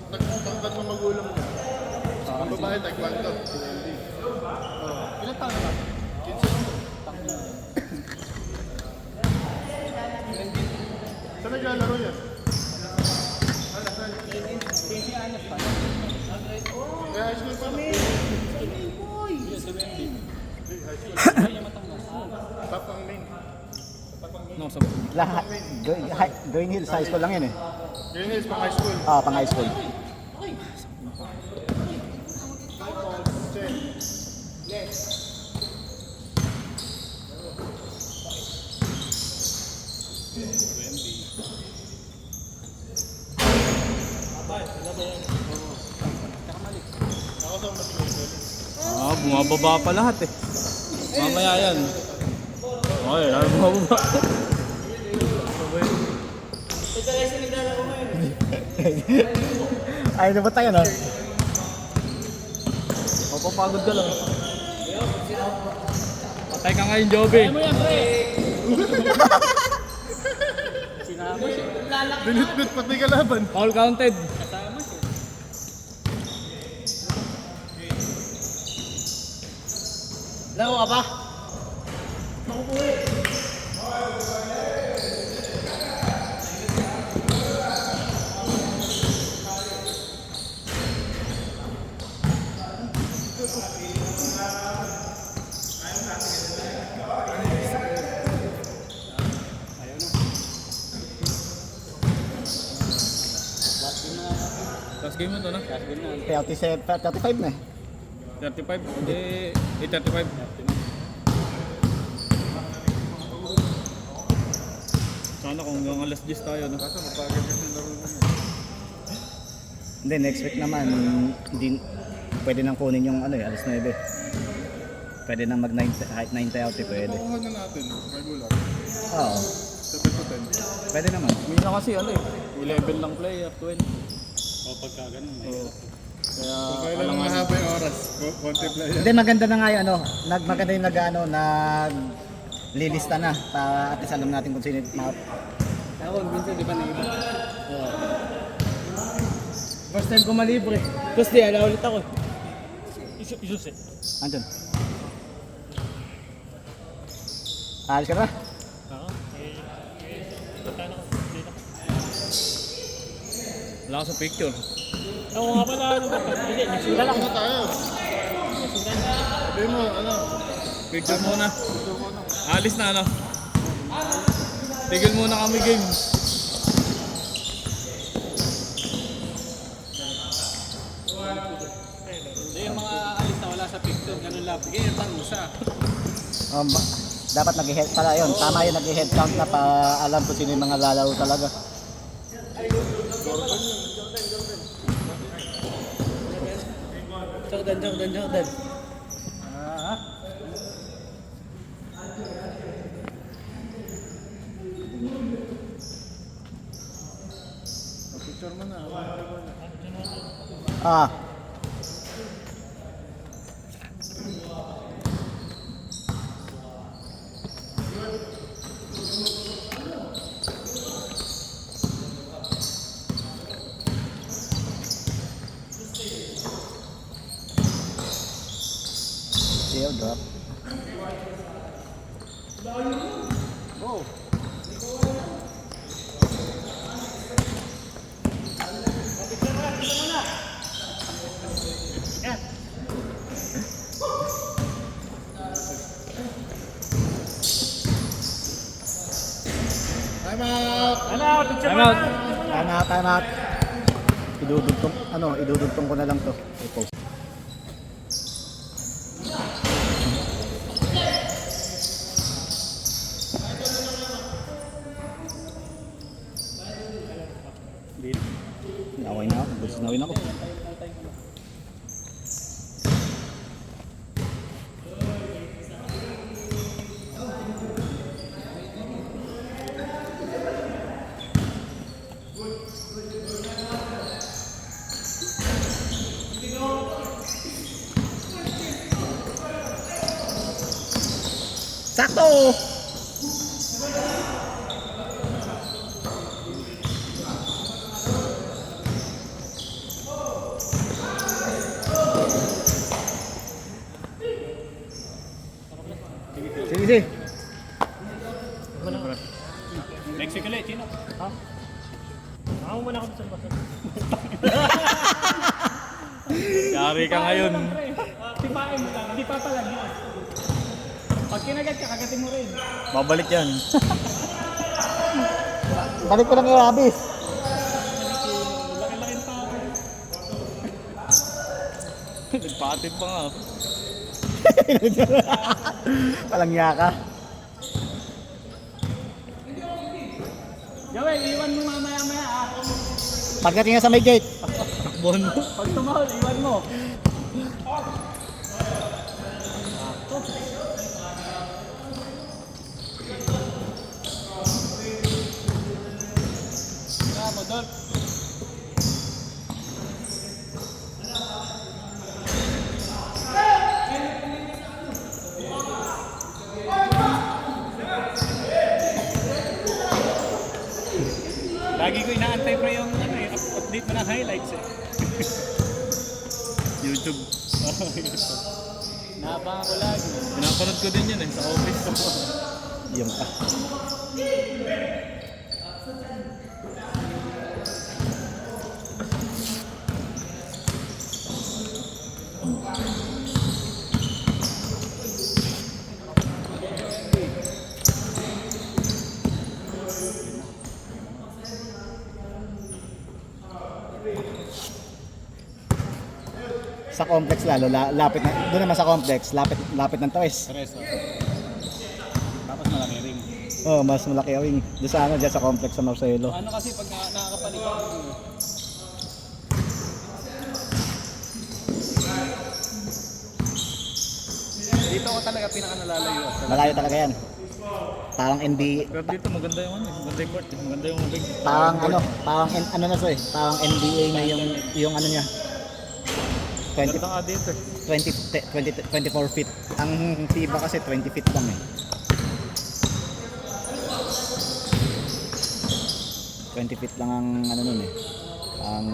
Nagtangkat ng magulang niya. Ang babae, taekwondo. Ilan taon na ba? 15. Saan naglalaro yan? Kaya high school pa na. Tapang main. No, sa Lahat, Green Hills High School lang yun eh. Green Hills pang high school. Pang high school. Bumababa pa lahat eh. Mamaya yan. Okay, bumababa. Ay, na ba tayo no? Mapapagod ka lang. Patay ka ngayon, Joby. Binit-bit pati kalaban. All counted. Laro ka ba? Last game mo to na? 37, 35 na eh. 35? Hindi, 35. Sana kung hanggang alas 10 tayo, no? Kaso mapagal kasi laro mo. Hindi, next week naman, hindi, pwede nang kunin yung ano eh, alas 9. Pwede nang mag 9:30 out eh, pwede. Makuha na natin, regular. Oo, 7 to 10. pwede naman. May na kasi ano eh, 11 lang player, 20. O pagka ganun. Kaya Kung kailan ang mahaba yung oras, konti player. Hindi, maganda na nga yun, ano, maganda yung lilista na, para at least alam natin kung sino yung mga... Ako, minsan di ba naiba? First time ko malibre. Tapos di, ala ulit ako. Isus eh. Andun. Alis ka na? Wala ako sa picture. Oo nga pala, ano ba? Hindi, nagsila lang. Ano tayo? Sabi mo, ano? Picture muna. Alis na ano. Tigil muna kami game. Hindi, yung mga alis na wala sa picture, ganun lang. Sige, parusa. Dapat nag-head pala yun. Tama yung nag-head count na pa alam ko sino yung mga lalaro talaga. Jordan. Picture mo na. Ah. Tail drop. Go! Time out! Time out. Time out. Idudugtong ko na lang to. I-post. Naway na ako. Gusto nawin ako. Sakto! Next week ulit, Chino. Ha? Ako muna ako sa labas. Yari ka ngayon. Tipain mo lang, hindi papalagyan. Pag kinagat ka, kagatin mo rin. Babalik yan. Balik ko lang yung rabis. Laki-laking tao. Nagpatid pa nga. Walang yaka. Joel, iwan mo mamaya-maya ah. Pagdating nga sa may gate. Takbon mo. Pag tumahol, iwan mo. Ah, Modol. Lagi ko inaantay pre yung ano eh, update mo ng highlights eh. YouTube. Naabangan ko lagi. Pinapanood ko din yun eh, sa office ko. Yung sa complex lalo, lapit na, doon naman sa complex, lapit ng toys. Resto. Tapos malaki ring. Oh, mas malaki yung wing. Doon sa ano, dyan sa complex sa Marcelo. Ano kasi pag nakakapalitan dito ko talaga pinaka-nalalayo. Malayo talaga yan. Parang NBA, Pero dito maganda yung ano, maganda yung court, maganda yung big. parang ano na siya eh, parang NBA na yung ano niya. 20, Ganda nga dito eh. 24 feet. Ang FIBA kasi 20 feet lang eh. 20 feet lang ang ano nun eh. Ang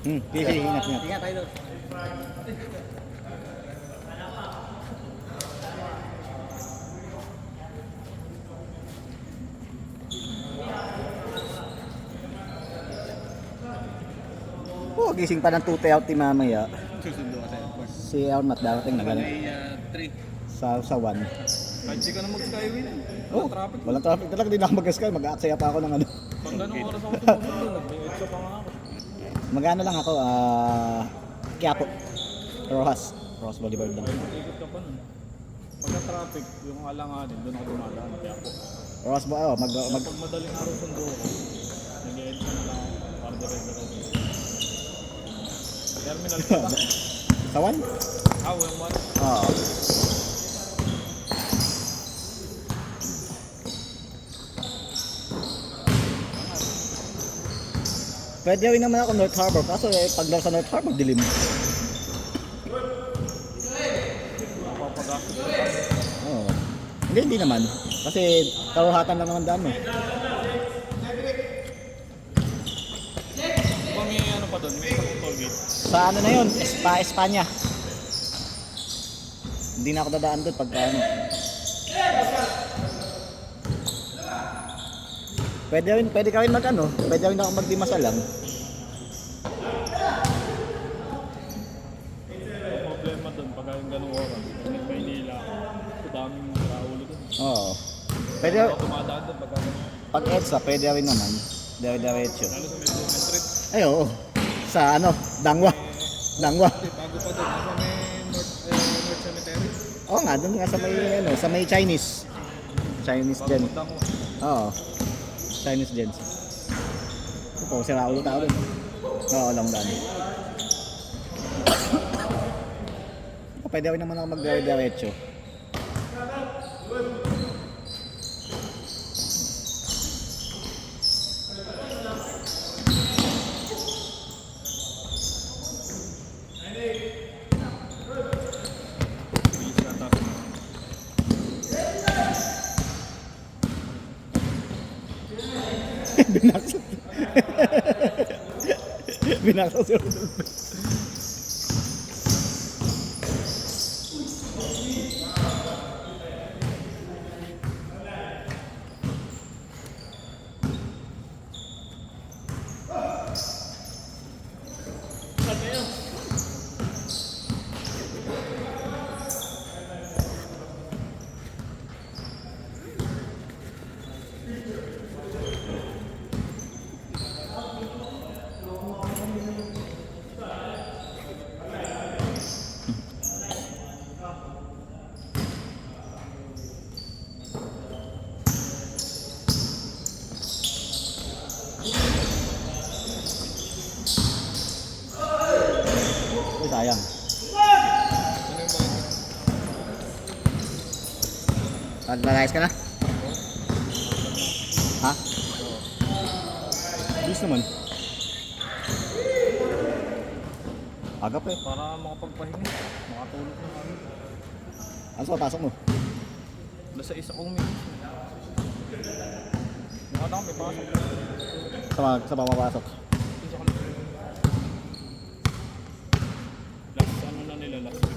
Sige, ingat. Ingat tayo doon. Oh, gising pa ng 2 out ni mamaya. Susundo ka sa'yo, of course. Si Elmat darating na galing May 3. sa 1. Kahit di ka na mag-skyway. Oh, Traffic. walang traffic talaga, di na ako mag-sky. Mag-aaksaya pa ako ng ano. Pag ganong oras ako tumutundo, nag-extra pa nga ako. Magano lang ako, Quiapo. Rojas Boulevard lang. Ikot ka pa nun. Pagka traffic, yung alanganin, doon ako dumadaan. Kaya po. Rojas Pag madaling araw sundo ko, nag-e-end na lang ako para dire-diretso. Terminal ka ba? sa 1? Yung one. Oo. Pwede gawin naman ako North Harbor, kaso pag sa North Harbor, dilim. Mapapagastos ka. Oo. Hindi naman. Kasi karuhatan lang naman daan mo. Diba may ano pa doon? May isang toll gate. Sa ano na yun, Espanya. Hindi na ako dadaan doon pagka ano. Pwede ka rin mag ano, pwede rin ako magdimasa lang. Ang problema doon, pag yung ganung oras, Maynila, ang daming raulo doon. Oo. Pwede, Ako tumadaan doon pag pag EDSA, pwede rin naman. Dire-diretso. lalo sa may Blumen Street. Ay, oo. Sa ano, Dangwa. Dangwa. Bago pa doon, nasa may North Cemetery. Oo nga, doon nga sa may Chinese. Chinese Bago dyan. punta mo. Oo. Chinese dyan. Ito po, sira ulo tao doon. Oo, lang dami. Pwede rin naman ako mag-dire-diretso. Bilis na tapos. Binakso. Binakso si Rodolfo. Ay, sayang. Nag-rise ka na? Ha? Bilis naman. Agap eh. Para makapagpahinga. Makatulog na kami. Ano sa pasok mo? Wala sa isa kong minutes. Mukha na may pasok. Sa pamapasok. Isa ka na. Last ano na nila last week.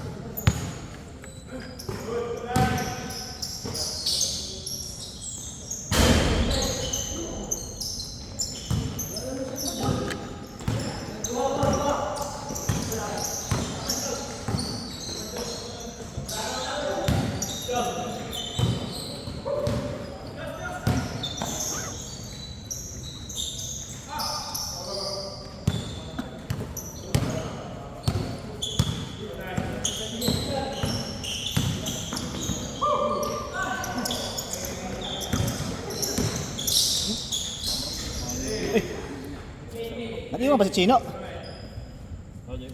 Nag-iwan ba si Chino?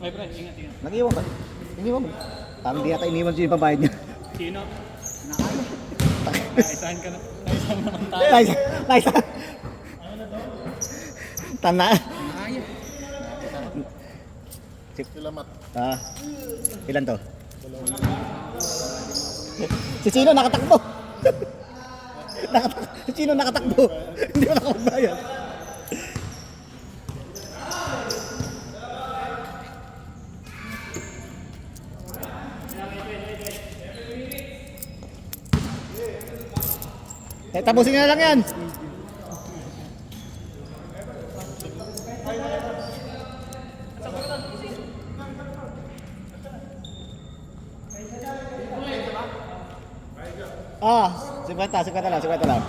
Ay, Brad, ingat. Nag-iwan ba? Iniwan mo. Parang di yata iniwan siya yung pambayad niya. Sino? Naisahan ka na. Naisahan naman tayo. Nice. Tana. Salamat. Ilan to? Si Chino nakatakbo. Si Chino nakatakbo. Hindi mo nakapagbayad. Tapusin na lang yan. Ah, 50 lang.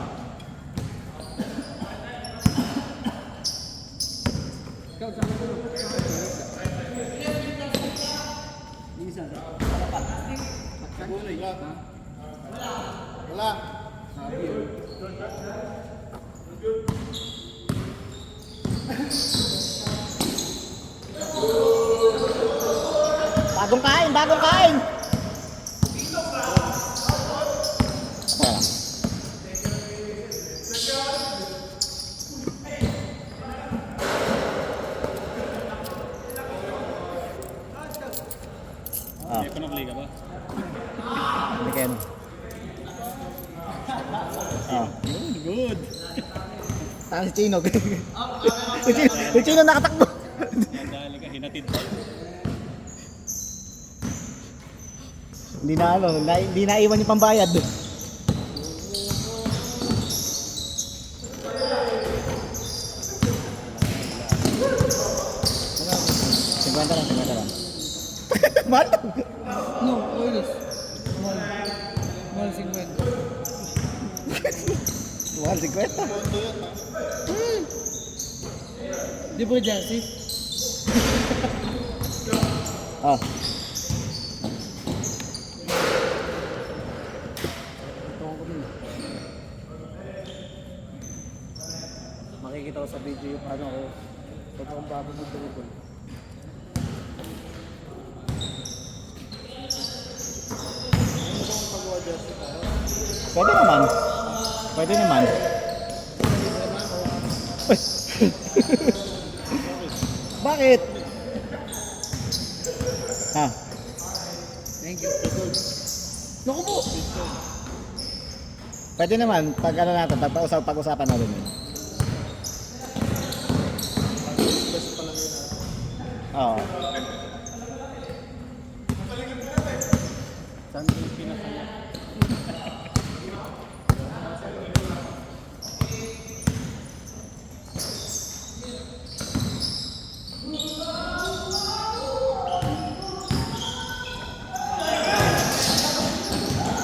Wala. Bagong kain. May panukli ka ba? Again. Good. Tama si Chino. Si Chino nakatakbo. Dahil ka, hinatid tayo. Hindi na iwan yung pambayad. 50 lang. Mahal? No, oils. Small. Small 50. Mahal 50. Di ba jersey? Ah. Makikita ko sa video yung ano ko. Totoong babo mo dribble. Pwede naman. Pwede naman. Uy. Bakit? Ha? Thank you. Naku po! Pwede naman. Pag ano natin, pag-usapan natin yun. Oo. Saan yung pinakanya?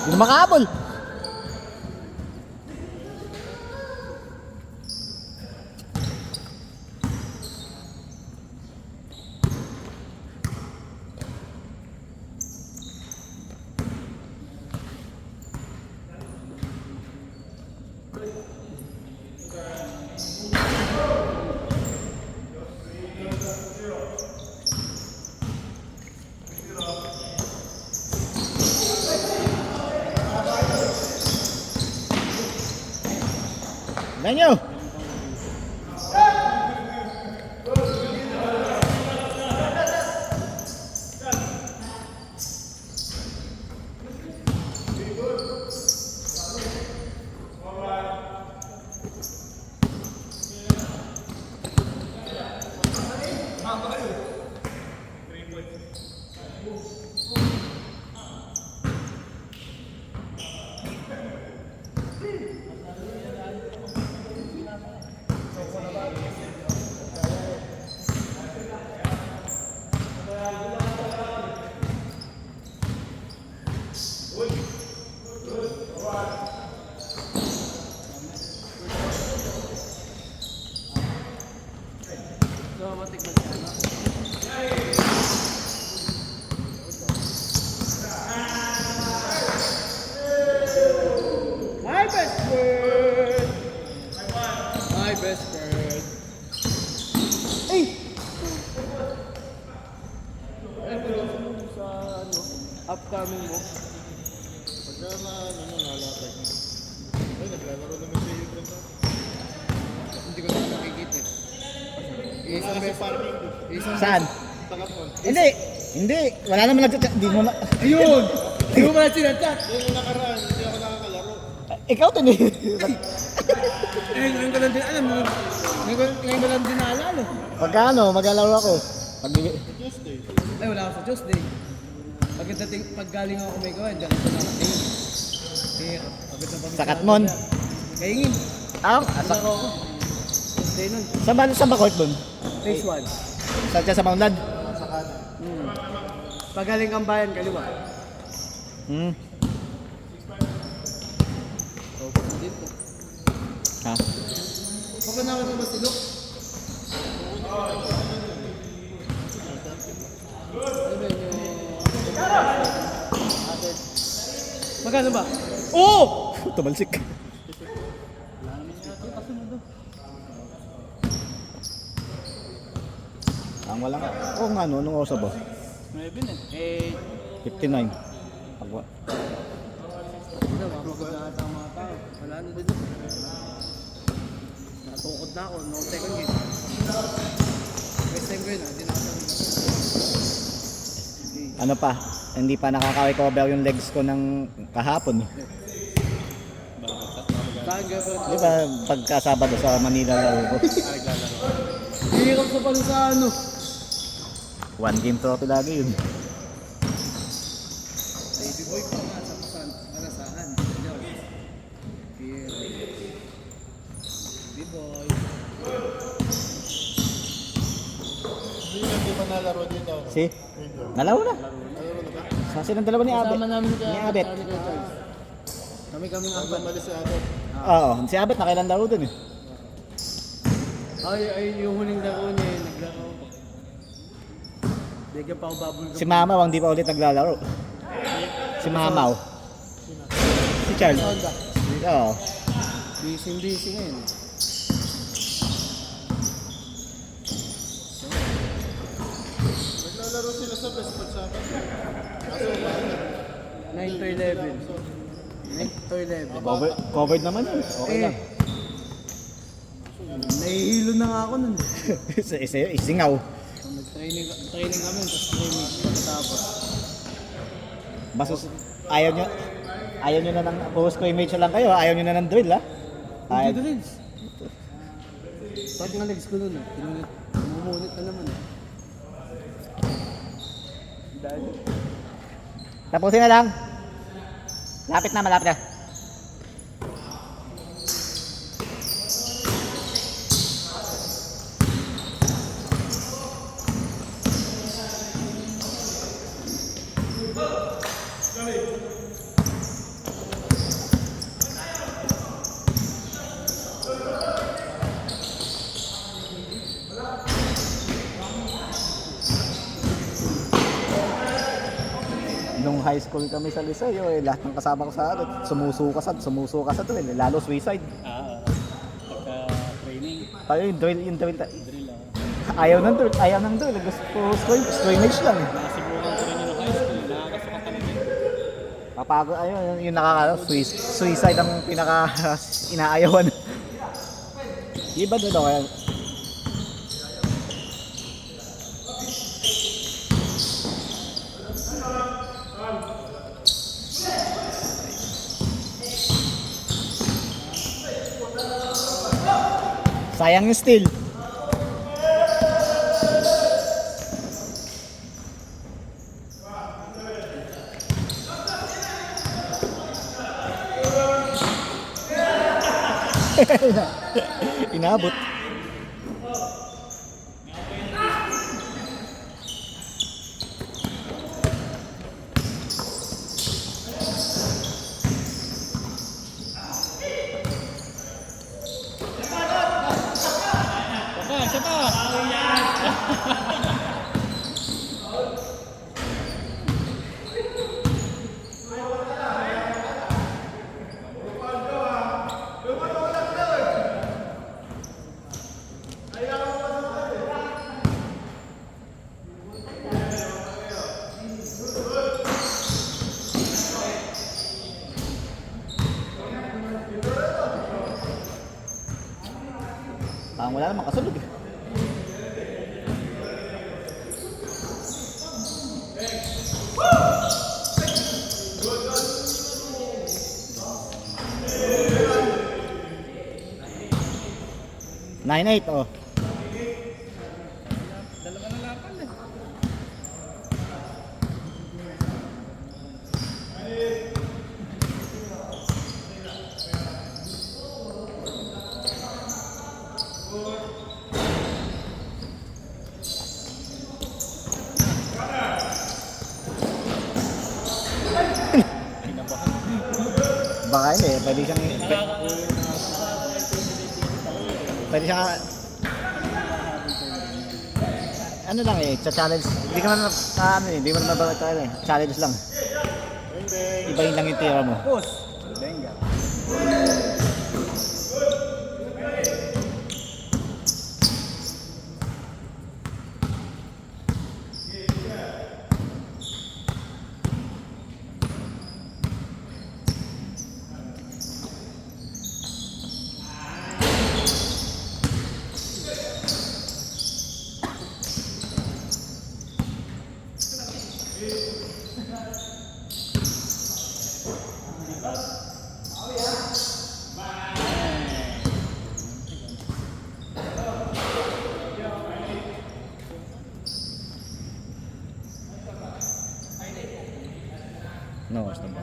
Hindi na makahabol. Ganyo. So, matikman siya, no? My best friend! My best friend! Ay! Sa ano, upcoming mo. Pagka na, ano, nalatag na. Ay, naglalaro naman siya yung ganda. Hindi ko na nakikita eh. Isang Kasi beses. farming. Isang Saan? Takapon. Hindi. Hindi. Wala naman nagchat. Hindi mo na. Ayun! Hindi mo pala sinachat. Yung nakaraan, hindi ako nakakalaro. Ikaw din eh. Ngayon ko lang din alam mo. Ngayon ko lang din naalala. Pagka ano, maglalaro ako. Pag Tuesday. Ay, wala ako sa Tuesday. Pag galing ako may gawa, dyan ako nakatingin. Kaya, pagod na pagod. sa Katmon. Kaingin. Sa Laro ako. Tuesday nun. Saan ba court dun? Phase 1. Saan siya sa Mountland? Pag galing kang bayan, kaliwa. Hmm. So, dito. Ha? Papanawag mo ba si Luke? Ano ba yun yung... Magkano ba? Oh! Tumalsik. Ang wala nga. Oo nga no, anong oras ba? 9 eh. 59. Pagwa. Ano, mapagod na ata ang mga tao. Wala na dito. Natukod na ako, no second game. First time ko yun, hindi na ako sabi. Ano pa? Hindi pa nakaka-recover yung legs ko ng kahapon. Saan gano'n? Di ba pagka Sabado sa Manila laro ko? Hirap sa pala sa ano. One game trophy lagi yun. Baby boy pa nga sa kusan. Manasahan. Baby boy. Hindi hindi pa nalaro dito. Si? Nalaro na. Nalaro na ba? Sa silang dalawa ni Abet. Kasama namin Ni Abet. ni Kuya Charles. Kami-kaming Ang apat. malis si Abet. Oo, si Abet nakailan laro dun eh. Ay, yung huling laro niya, naglaro ko. Bigyan pa ako bubble gum. Si Mamaw ang di pa ulit naglalaro. Si Mamaw. Si Charles. Honda. Oo. Busy ngayon. Naglalaro sila sa best spot sa akin. Kaso baka 9 to 11. 9 to 11. Covered naman yun. Okay lang. Nahihilo na nga ako nun. Isingaw. Nag-training kami, tapos scrimmage pagkatapos. Basta ayaw nyo na ng post scrimmage lang kayo. Ayaw nyo na ng drill ha. Hindi drills. Pag nga legs ko nun, mumunit na naman. Tapusin na lang. Malapit na. Nung high school kami sa Liceo, lahat ng kasama ko sa sumusuka sa drill, lalo suicide. Pagka-training, Tayo yung drill. drill Ayaw ng drill, gusto scrimmage lang eh. Nasibukan ko rin yung high school, nakakasukan talaga. Kapag yung suicide ang pinaka inaayawan. Iba doon ako. Sayang yung steal. Inabot. Isa pa! Parang wala namang kasulog eh. Nine eight oh. Dalawa na lapan eh. Baka yun eh, pwede siyang ano lang eh, challenge. Hindi ka man hindi mo naman challenge lang. Ibahin lang yung tira mo. Push! Benga. No, basta ba?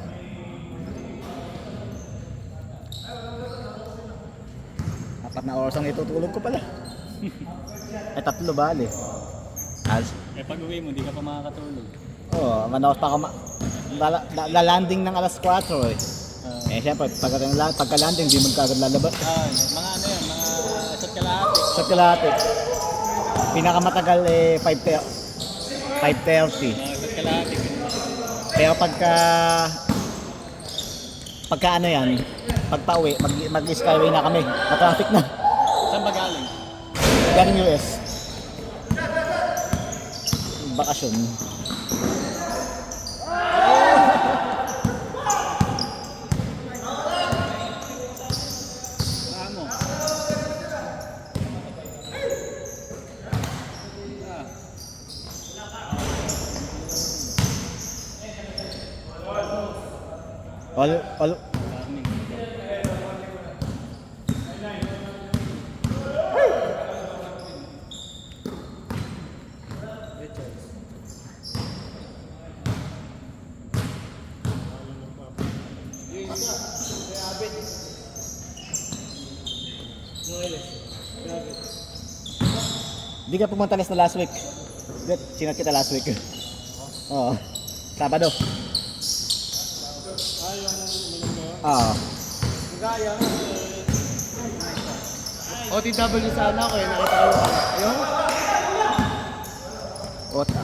Apat na oras ang itutulog ko pala. Ay, 3 bali. Eh pag uwi mo, di ka pa makakatulog. Oo, manawas pa ako lalanding ng alas 4 eh. Eh syempre, pagka-landing, di magkagad lalabas. Mga ano yan, mga isa't kalahati. Sa kalahati. Pinakamatagal eh 5:30. Mga isa't kalahati. Pero pagka ano yan, pagpa-uwi, mag-skyway na kami. Matraffic na. Saan ba galing? Galing US. Bakasyon. Saan mo? All Di ka pumunta na last week. Good, sinat kita last week. Oo. Sabado. Oo. OTW sana ako eh, nakita ko ka. Ayun?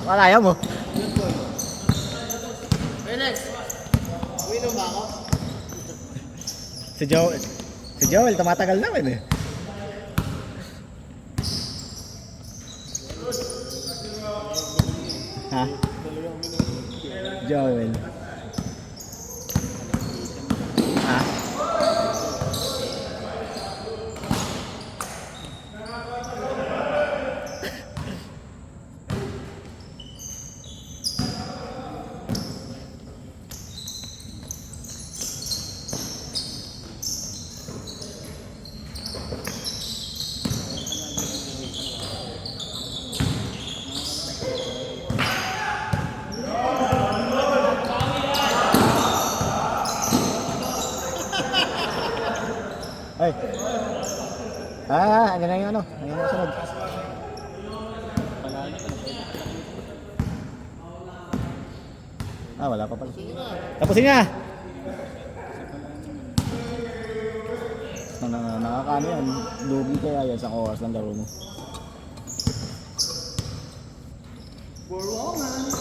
Wala ayaw mo. Relax. Uwinom ba ako? Si Joel, tumatagal naman eh. Ha? Joel. Ha? Ay. Ano na yung ano? Ano yung sunod? Wala pa pala. Tapusin nga! Nakakaano yan. Lugi kaya yan sa oras ng laro mo. For woman.